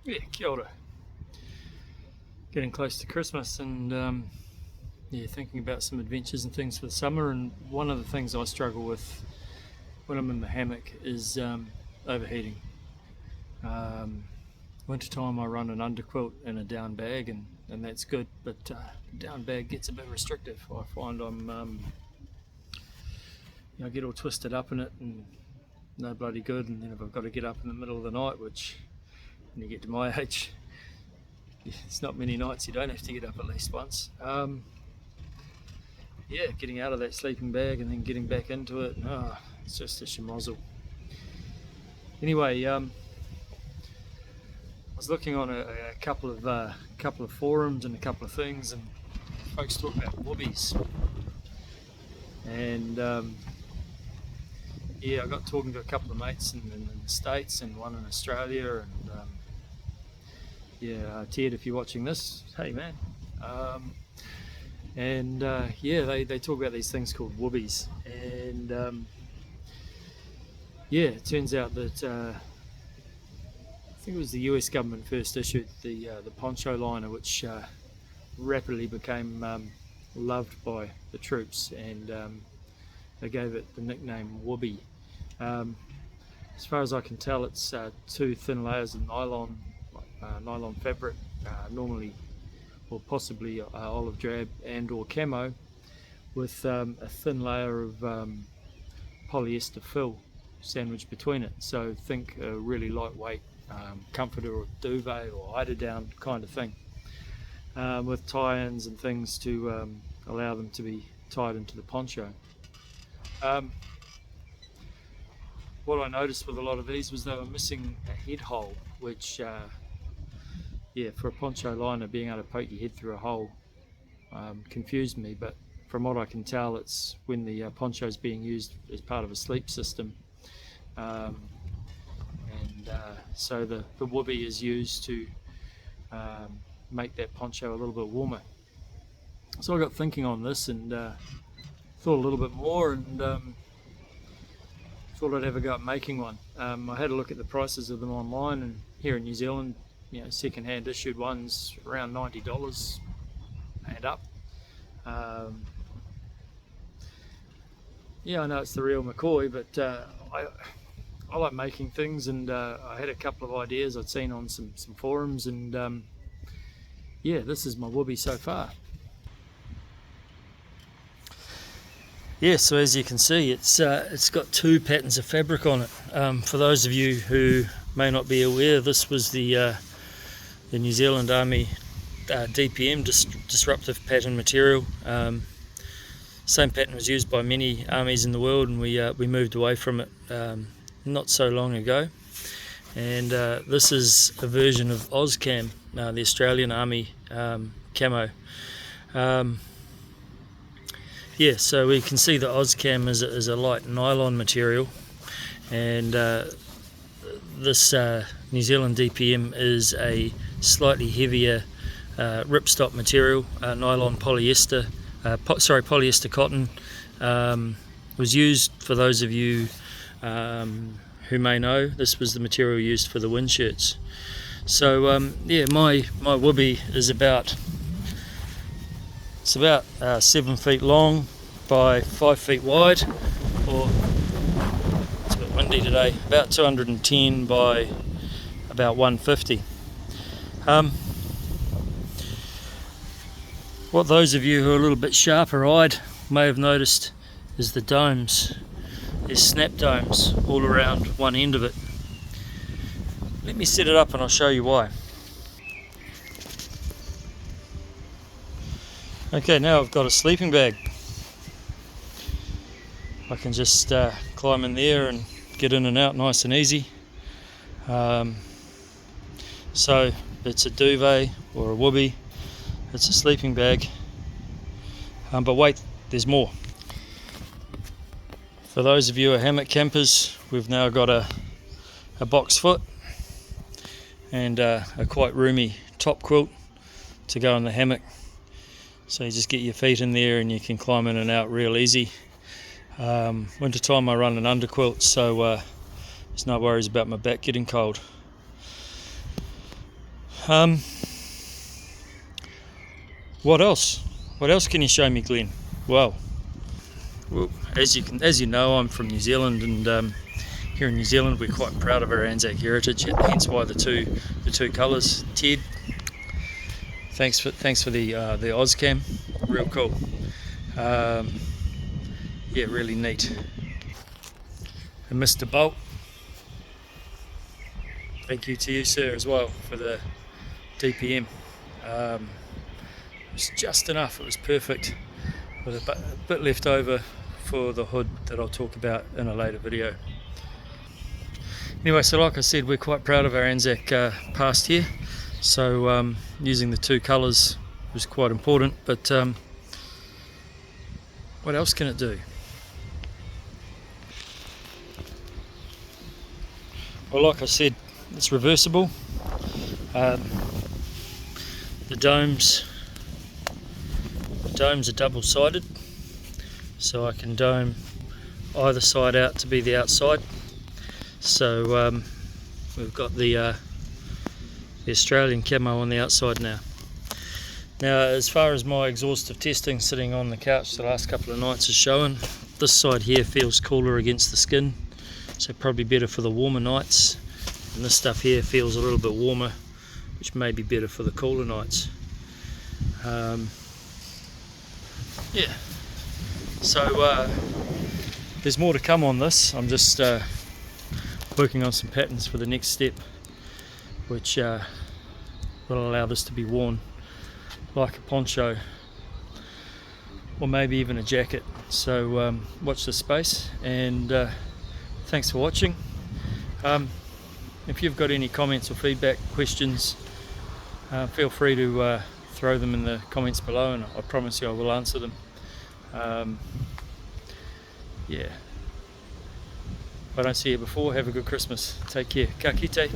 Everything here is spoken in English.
Yeah, kia ora. Getting close to Christmas and yeah, thinking about some adventures and things for the summer, and one of the things I struggle with when I'm in the hammock is overheating. Wintertime I run an underquilt and a down bag and that's good, but down bag gets a bit restrictive. I find I'm I get all twisted up in it and no bloody good, and then if I've got to get up in the middle of the night, which when you get to my age, it's not many nights you don't have to get up at least once. Yeah, getting out of that sleeping bag and then getting back into it, it's just a schmozzle. Anyway, I was looking on a couple of forums and a couple of things, and folks talk about woobies. And yeah, I got talking to a couple of mates in the States and one in Australia, and yeah, Ted, if you're watching this, hey man. And yeah, they talk about these things called woobies, and yeah, it turns out that I think it was the US government first issued the poncho liner, which rapidly became loved by the troops, and they gave it the nickname Woobie. As far as I can tell, it's two thin layers of nylon fabric, normally or possibly olive drab and or camo, with a thin layer of polyester fill sandwiched between it. So think a really lightweight comforter or duvet or eiderdown kind of thing, with tie-ins and things to allow them to be tied into the poncho. What I noticed with a lot of these was they were missing a head hole, which yeah, for a poncho liner, being able to poke your head through a hole confused me, but from what I can tell, it's when the poncho is being used as part of a sleep system, and so the woobie is used to make that poncho a little bit warmer. So I got thinking on this and thought a little bit more, and thought I'd have a go at making one. I had a look at the prices of them online, and here in New Zealand, you know, second-hand issued ones around $90 and up. Yeah, I know it's the real McCoy, but I like making things, and I had a couple of ideas I'd seen on some forums, and yeah, this is my woobie so far. Yeah, so as you can see, it's got two patterns of fabric on it. For those of you who may not be aware, this was the New Zealand Army DPM, disruptive pattern material. Same pattern was used by many armies in the world, and we moved away from it not so long ago. And this is a version of OZCam, the Australian Army camo. Yeah, so we can see the OZCam is a light nylon material, and this New Zealand DPM is a slightly heavier ripstop material, nylon polyester, polyester cotton. Was used, for those of you who may know, this was the material used for the wind shirts. So yeah, my woobie is about 7 feet long by 5 feet wide, or it's a bit windy today, about 210 by about 150. What those of you who are a little bit sharper eyed may have noticed is the domes. There's snap domes all around one end of it. Let me set it up and I'll show you why. Okay, now I've got a sleeping bag. I can just climb in there and get in and out nice and easy. So it's a duvet or a woobie, it's a sleeping bag, but wait, there's more. For those of you who are hammock campers, we've now got a box foot and a quite roomy top quilt to go in the hammock. So you just get your feet in there and you can climb in and out real easy. Winter time I run an underquilt, so there's no worries about my back getting cold. What else? What else can you show me, Glenn? Well, as you know, I'm from New Zealand, and here in New Zealand we're quite proud of our ANZAC heritage. Hence why the two colours. Ted, thanks for the OZCam, real cool. Yeah, really neat. And Mr. Bolt, thank you to you, sir, as well, for the DPM. It was just enough, it was perfect, with a bit left over for the hood that I'll talk about in a later video. Anyway, so like I said, we're quite proud of our ANZAC past here, so using the two colours was quite important, but what else can it do? Well, like I said, it's reversible. The domes are double-sided, so I can dome either side out to be the outside. So we've got the Australian camo on the outside now. Now, as far as my exhaustive testing sitting on the couch the last couple of nights has shown, this side here feels cooler against the skin, so probably better for the warmer nights, and this stuff here feels a little bit warmer, which may be better for the cooler nights. Yeah, so there's more to come on this. I'm just working on some patterns for the next step, which will allow this to be worn like a poncho, or maybe even a jacket. So watch this space, and thanks for watching. If you've got any comments or feedback, questions, feel free to throw them in the comments below, and I promise you I will answer them. Yeah, if I don't see you before, have a good Christmas. Take care. Ka kite.